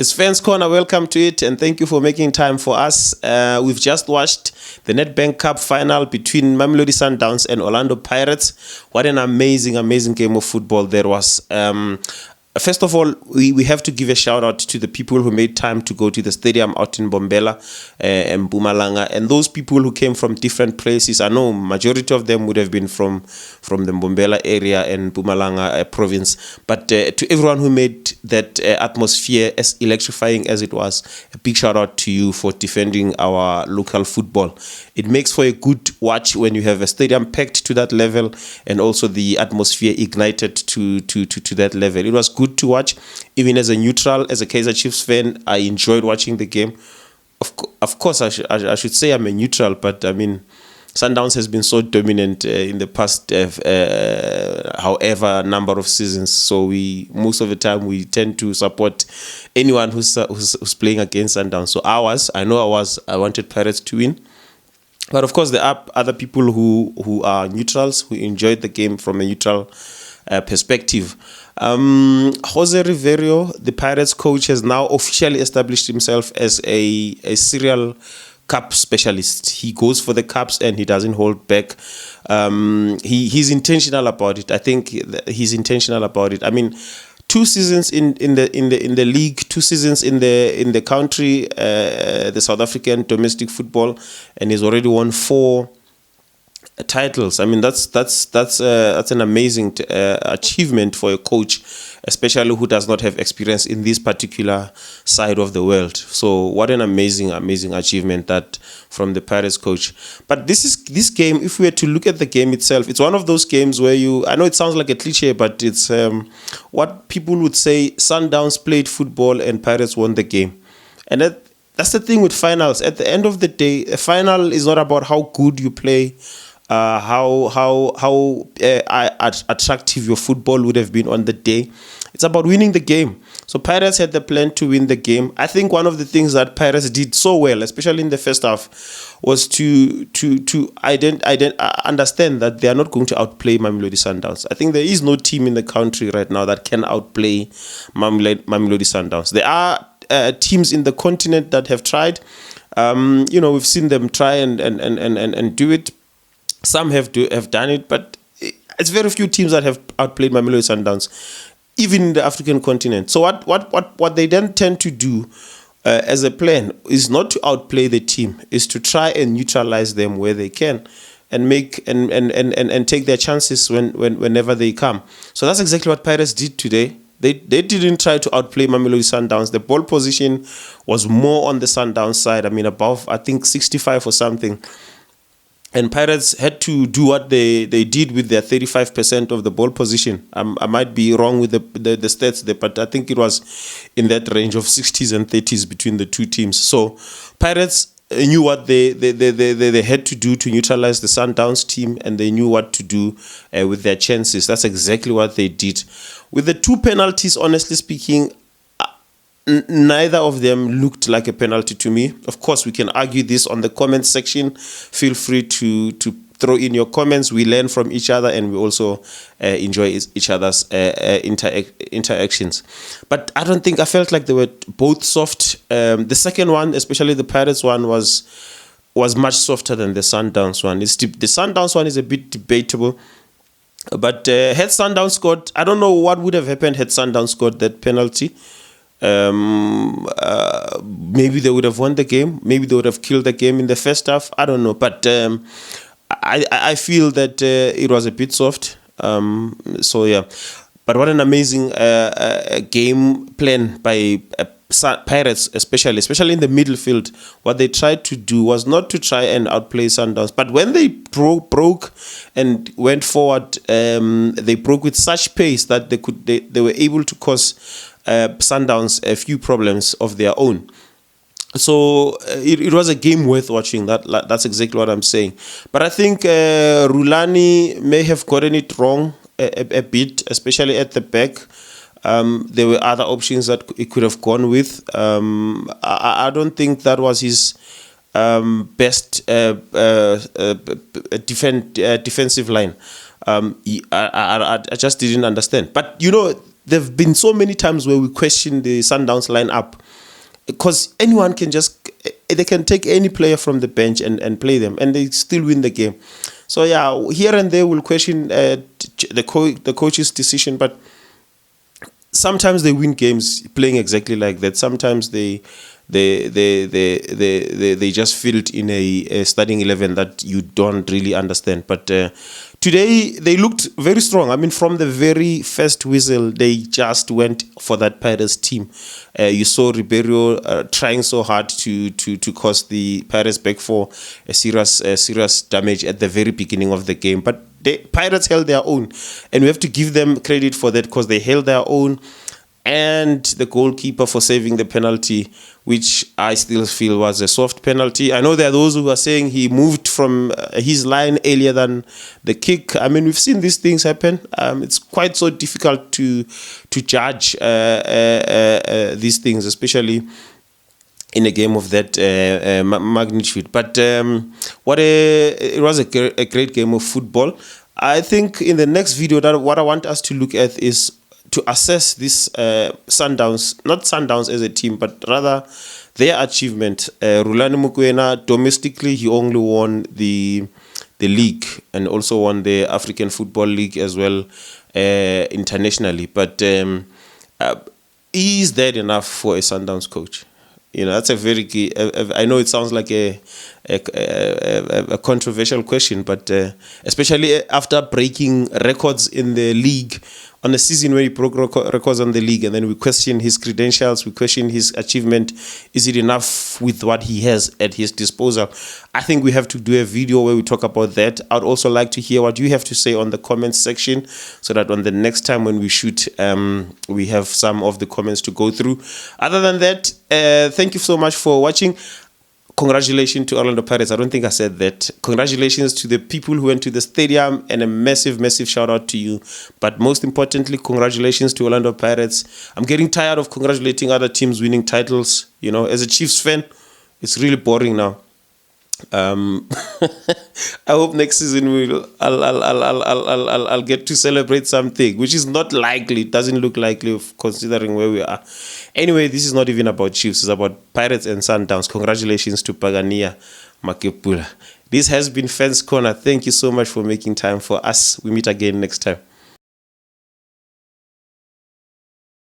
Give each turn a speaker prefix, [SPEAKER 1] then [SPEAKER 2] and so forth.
[SPEAKER 1] It's Fans Corner. Welcome to it, and thank you for making time for us. We've just watched the Nedbank Cup final between Mamelodi Sundowns and Orlando Pirates. What an amazing, amazing game of football there was. First of all, we have to give a shout out to the people who made time to go to the stadium out in Bombela and Mpumalanga, and those people who came from different places. I know majority of them would have been from the Bombela area and Mpumalanga province, but to everyone who made that atmosphere as electrifying as it was, a big shout out to you for defending our local football. It makes for a good watch when you have a stadium packed to that level and also the atmosphere ignited to that level. It was good to watch. Even as a neutral, as a Kaizer Chiefs fan, I enjoyed watching the game. Of course, I should say I'm a neutral, but I mean, Sundowns has been so dominant in the past, however number of seasons. So most of the time we tend to support anyone who's playing against Sundowns. So I wanted Pirates to win. But of course, there are other people who are neutrals, who enjoyed the game from a neutral perspective. Jose Riveiro, the Pirates coach, has now officially established himself as a serial cup specialist. He goes for the cups and he doesn't hold back. He's intentional about it. I think he's intentional about it. I mean, 2 seasons in the league, 2 seasons in the country, the South African domestic football, and he's already won 4 titles. I mean, that's an amazing achievement for a coach, especially who does not have experience in this particular side of the world. So what an amazing achievement that from the Pirates coach. But this game, if we were to look at the game itself, it's one of those games where I know it sounds like a cliche, but it's what people would say: Sundowns played football and Pirates won the game. And that's the thing with finals. At the end of the day, a final is not about how good you play, how attractive your football would have been on the day. It's about winning the game. So Pirates had the plan to win the game. I think one of the things that Pirates did so well, especially in the first half, was to understand that they are not going to outplay Mamelodi Sundowns. I think there is no team in the country right now that can outplay Mamelodi Sundowns. There are teams in the continent that have tried. We've seen them try and do it. Some have done it, but it's very few teams that have outplayed Mamelodi Sundowns, even in the African continent. So what they then tend to do as a plan is not to outplay the team, is to try and neutralize them where they can, and make and take their chances whenever they come. So that's exactly what Pirates did today. They didn't try to outplay Mamelodi Sundowns. The ball position was more on the Sundowns side. I mean, above, I think, 65 or something. And Pirates had to do what they did with their 35% of the ball position. I might be wrong with the stats there, but I think it was in that range of 60s and 30s between the two teams. So Pirates knew what they had to do to neutralize the Sundowns team, and they knew what to do with their chances. That's exactly what they did. With the 2 penalties, honestly speaking, neither of them looked like a penalty to me. Of course, we can argue this on the comment section. Feel free to throw in your comments. We learn from each other, and we also enjoy each other's interactions. But I felt like they were both soft. The second one, especially the Pirates one, was much softer than the Sundowns one. The Sundowns one is a bit debatable. But had Sundowns scored, I don't know what would have happened had Sundowns scored that penalty. Maybe they would have won the game. Maybe they would have killed the game in the first half. I don't know. But I feel that it was a bit soft. So yeah. But what an amazing game plan by Pirates, especially in the middle field. What they tried to do was not to try and outplay Sundowns, but when they broke and went forward, they broke with such pace that they were able to cause Sundowns a few problems of their own. So it was a game worth watching. That's exactly what I'm saying. But I think Rulani may have gotten it wrong a bit, especially at the back. There were other options that he could have gone with. I don't think that was his best defensive line. I just didn't understand. But there have been so many times where we question the Sundowns lineup, because anyone can they can take any player from the bench and play them, and they still win the game. So yeah, here and there we'll question the coach's decision, but sometimes they win games playing exactly like that. Sometimes they just filled in a starting 11 that you don't really understand. But today they looked very strong. I mean, from the very first whistle, they just went for that Pirates team. You saw Riveiro trying so hard to cause the Pirates back for a serious damage at the very beginning of the game. But the Pirates held their own, and we have to give them credit for that, because they held their own, and the goalkeeper for saving the penalty, which I still feel was a soft penalty. I know there are those who are saying he moved from his line earlier than the kick. I mean, we've seen these things happen. It's quite so difficult to judge these things, especially in a game of that magnitude. But it was a great game of football. I think in the next video, what I want us to look at is to assess this Sundowns, not Sundowns as a team, but rather their achievement. Rulani Mokoena, domestically, he only won the league and also won the African Football League as well internationally. But is that enough for a Sundowns coach? You know, that's a very key. I know it sounds like a controversial question, but especially after breaking records in the league on a season where he broke records on the league, and then we question his credentials, we question his achievement. Is it enough with what he has at his disposal? I think we have to do a video where we talk about that. I'd also like to hear what you have to say on the comments section, so that on the next time when we shoot, we have some of the comments to go through. Other than that, thank you so much for watching. Congratulations to Orlando Pirates. I don't think I said that. Congratulations to the people who went to the stadium, and a massive, massive shout out to you. But most importantly, congratulations to Orlando Pirates. I'm getting tired of congratulating other teams winning titles. You know, as a Chiefs fan, it's really boring now. I hope next season I'll get to celebrate something, which is not likely. It doesn't look likely considering where we are. Anyway, this is not even about Chiefs. It's about Pirates and Sundowns. Congratulations to Pagania Makepula. This has been Fans Corner. Thank you so much for making time for us. We meet again next time.